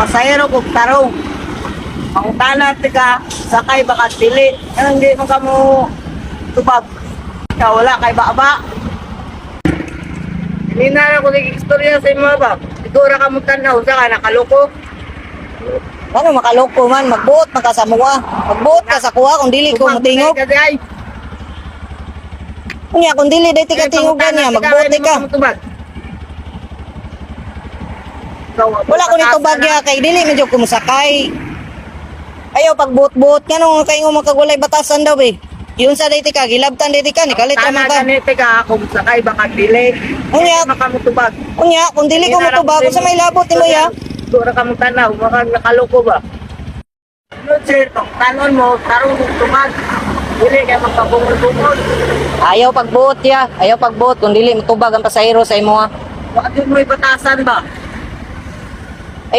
pasahero kog tarong. Pangutana tika sakay baka dili. Ano hindi mo kamo tubag. Ikaw wala kay baba. Hindi na ako nag-istorya sa imo ba. Siguro ka mo tanaw sa ka nakaloko. Ano makaloko man, magbuot man ka sa muwa. Magbuot ka sa kuha kung dili ko matingog. Unya kung dili day tika tingogan niya, magbuot di ka. Wala ko nito bagya kay dili medyo kumusakay. Ayaw pagbuot-buot nganong kay ngo makagulay batasan daw eh. Yun sa day tika gilabtan day tika ni kalit man ka. Tana tika kung sakay baka dili. Unya Makamutubag. unya kung dili ko motubag sa may labot nimo ya. Siguro ka mo tanaw, baka nakaloko ba? No, sir, tanon mo, tarong mong tumag. Dili kaya magkabungol-bungol. Ayaw pagbuot ya, ayaw pagbuot kung dili motubag ang pasahero sa imo. Bakit yun mo ibatasan ba?